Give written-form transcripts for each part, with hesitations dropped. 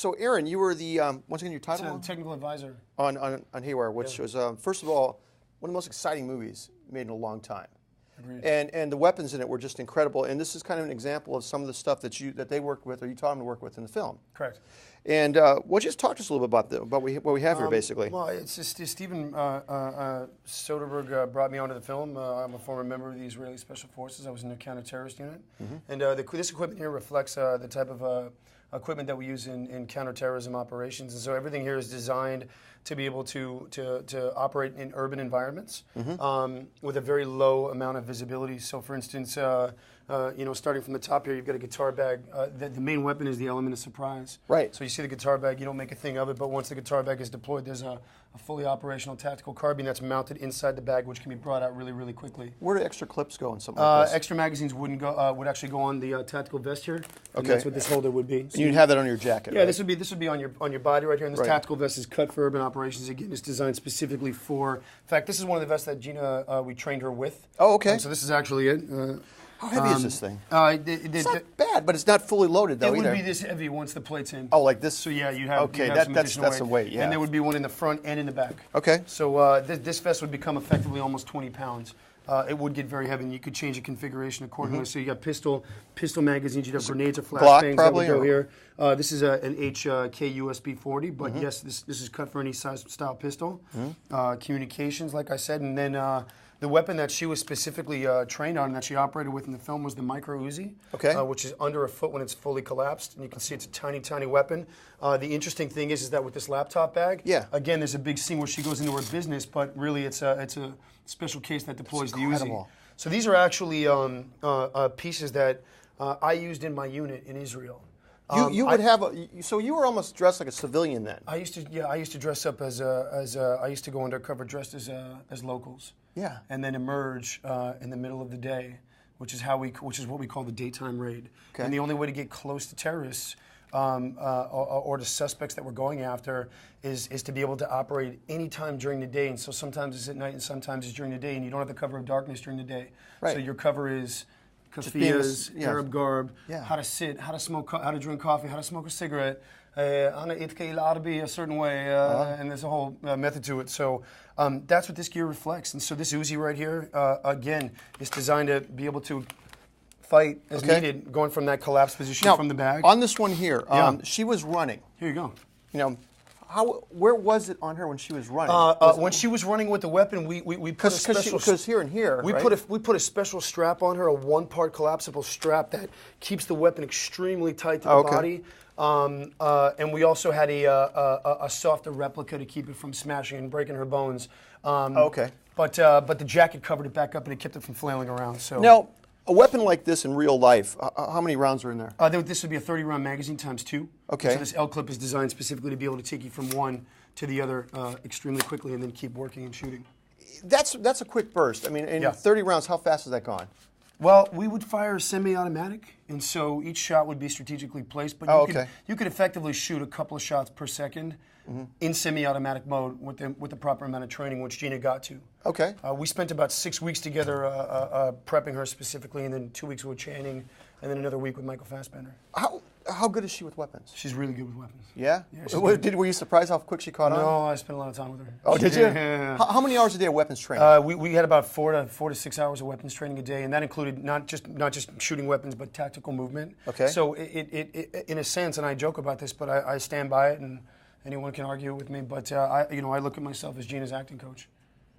So Aaron, you were the once again your title technical advisor on Haywire, which was first of all one of the most exciting movies made in a long time. Agreed. And the weapons in it were just incredible. And this is kind of an example of some of the stuff that they worked with, or you taught them to work with in the film. Correct. And why don't you just talk to us a little bit about what we have here, basically? Well, it's just Steven Soderbergh brought me onto the film. I'm a former member of the Israeli Special Forces. I was in their counterterrorist unit. And this equipment here reflects the type of equipment that we use in counterterrorism operations. And so everything here is designed to be able to operate in urban environments with a very low amount of visibility. So, for instance, starting from the top here, you've got a guitar bag. The main weapon is the element of surprise. Right. So you see the guitar bag, you don't make a thing of it, but once the guitar bag is deployed, there's a fully operational tactical carbine that's mounted inside the bag, which can be brought out really, really quickly. Where do extra clips go in something like this? Extra magazines would actually go on the tactical vest here. And Okay. that's what this holder would be. So you'd have that on your jacket. yeah, right? this would be on your body right here. And this Right. tactical vest is cut for urban operations. Again, it's designed specifically for. In fact, this is one of the vests that Gina we trained her with. Oh, okay. So this is actually it. How heavy is this thing? It's It's not bad, but it's not fully loaded though It would either. be this heavy once the plate's in. Oh, like this? So yeah, you have. Okay, you have some that's additional the weight. Yeah. And there would be one in the front and in the back. Okay. So this vest would become effectively almost 20 pounds. It would get very heavy, and you could change the configuration accordingly. So you got pistol magazines. You'd have grenades or Glock, flashbangs probably, that would go or- here. This is an HK USB 40, but yes, this is cut for any size style pistol. Communications, like I said, and then the weapon that she was specifically trained on and that she operated with in the film was the micro Uzi, Okay. which is under a foot when it's fully collapsed, and you can see it's a tiny, tiny weapon. The interesting thing is that with this laptop bag, Yeah. again, there's a big scene where she goes into her business, but really it's a special case that deploys the Uzi. incredible. So these are actually pieces that I used in my unit in Israel. You would have so you were almost dressed like a civilian then. I used to dress up I used to go undercover dressed as locals. Yeah. And then emerge in the middle of the day, which is what we call the daytime raid. Okay. And the only way to get close to terrorists or to suspects that we're going after is to be able to operate any time during the day. And so sometimes it's at night and sometimes it's during the day, and you don't have the cover of darkness during the day. Right. So your cover is being kafiyas, yeah. Arab garb, Yeah. how to sit, how to smoke, how to drink coffee, how to smoke a cigarette, a certain way, and there's a whole method to it. So that's what this gear reflects. And so this Uzi right here, again, is designed to be able to fight as Okay. needed, going from that collapsed position Now, from the bag. on this one here, Yeah. she was running. Here you go. You know, where was it on her when she was running? When she was running with the weapon, we put a special because here and here, we right? put a special strap on her, a one-part collapsible strap that keeps the weapon extremely tight to the Okay. body. And we also had a softer replica to keep it from smashing and breaking her bones. Okay. But the jacket covered it back up and it kept it from flailing around. So Now, a weapon like this in real life, how many rounds are in there? this would be a 30-round magazine times 2. Okay. So this L clip is designed specifically to be able to take you from one to the other extremely quickly and then keep working and shooting. That's a quick burst. I mean, in Yeah. 30 rounds, how fast has that gone? Well, we would fire semi-automatic, and so each shot would be strategically placed. But you could effectively shoot a couple of shots per second in semi-automatic mode with the proper amount of training, which Gina got to. Okay. We spent about 6 weeks together prepping her specifically, and then 2 weeks with Channing, and then another week with Michael Fassbender. How good is she with weapons? She's really good with weapons. Yeah? she's Were you surprised how quick she caught on? No, I spent a lot of time with her. Oh, did you? Yeah. How many hours a day of weapons training? We had about 4 to 6 hours of weapons training a day, and that included not just shooting weapons, but tactical movement. Okay. So it in a sense, and I joke about this, but I stand by it, and anyone can argue with me. But I look at myself as Gina's acting coach.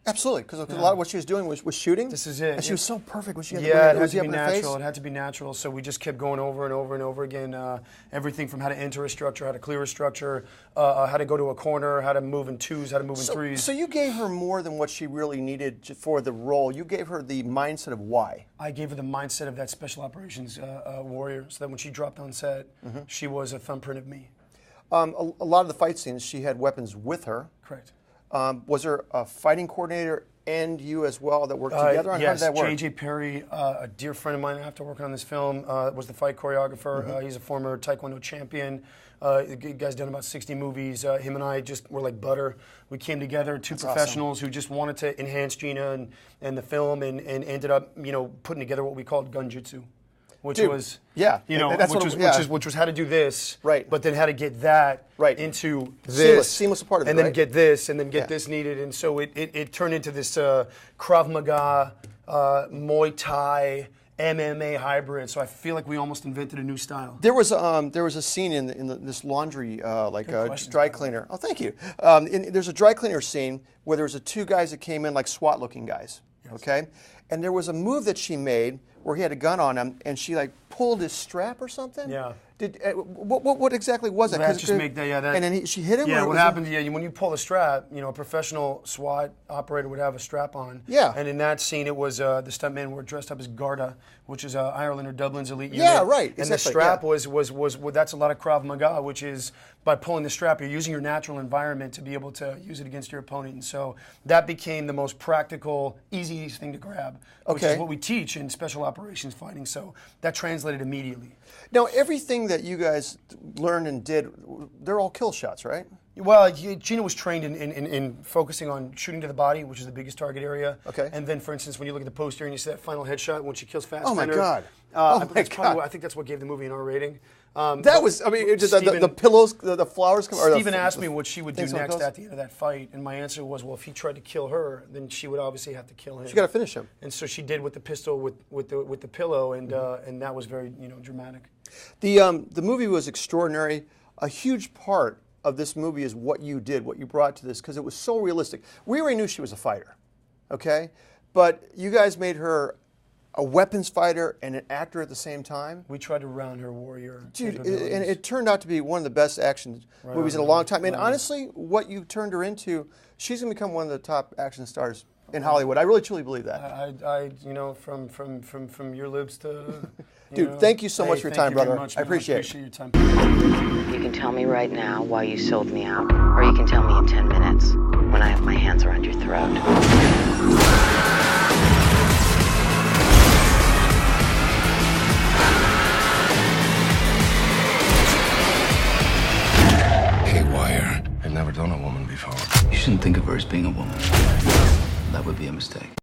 Absolutely, because a lot of what she was doing was shooting. This is it. And she was so perfect when she had it the had to Uzi up be in her face. natural. It had to be natural. So we just kept going over and over and over again. Everything from how to enter a structure, how to clear a structure, how to go to a corner, how to move in twos, how to move in threes. So you gave her more than what she really needed for the role. You gave her the mindset of why. I gave her the mindset of that special operations warrior, so that when she dropped on set, she was a thumbprint of me. A lot of the fight scenes, she had weapons with her. Correct. Was there a fighting coordinator and you as well that worked together on? Yes, How did that work? J.J. Perry, a dear friend of mine after working on this film, was the fight choreographer. He's a former Taekwondo champion. The guy's done about 60 movies. Him and I just were like butter. We came together, two professionals who just wanted to enhance Gina and the film, and ended up putting together what we called gun jutsu, which Dude, was yeah, you know, that's which was how to do this, right? But then how to get that right into this, seamless part of it, and then right? get this, and then get this needed, and so it turned into this Krav Maga, Muay Thai, MMA hybrid. So I feel like we almost invented a new style. There was a scene in this laundry dry cleaner. Oh, thank you. There's a dry cleaner scene where there was two guys that came in like SWAT-looking guys. Yes. Okay, and there was a move that she made where he had a gun on him, and she like pulled his strap or something. Yeah. Did what exactly was that? That just make that yeah. That, and then she hit him. Yeah. Or What happened? Yeah. When you pull a strap, you know, a professional SWAT operator would have a strap on. Yeah. And in that scene, it was the stuntmen were dressed up as Garda, which is Ireland or Dublin's elite unit. Yeah. Right. And the strap was that's a lot of Krav Maga, which is by pulling the strap, you're using your natural environment to be able to use it against your opponent. And so that became the most practical, easiest thing to grab, which is what we teach in special operations fighting. So that translated immediately. Now, everything that you guys learned and did, they're all kill shots, right? Well, Gina was trained in focusing on shooting to the body, which is the biggest target area. Okay. And then, for instance, when you look at the poster and you see that final headshot when she kills Fassbender. Oh, my God. I think that's what gave the movie an R rating. That was, I mean, just the pillows, the flowers. Stephen asked me what she would do next at the end of that fight, and my answer was, well, if he tried to kill her, then she would obviously have to kill him. She got to finish him. And so she did with the pistol, with the pillow, and that was very dramatic. The movie was extraordinary. A huge part of this movie is what you did, what you brought to this, because it was so realistic. We already knew she was a fighter, okay? But you guys made her a weapons fighter and an actor at the same time. We tried to round her warrior. Dude, and it turned out to be one of the best action movies in a long time. And honestly, what you turned her into, she's going to become one of the top action stars in Hollywood. I really truly believe that. I from your lips to... Dude, thank you so much for your time, brother. I appreciate it. Your time. You can tell me right now why you sold me out, or you can tell me in 10 minutes when I have my hands around your throat. Haywire. I've never done a woman before. You shouldn't think of her as being a woman. That would be a mistake.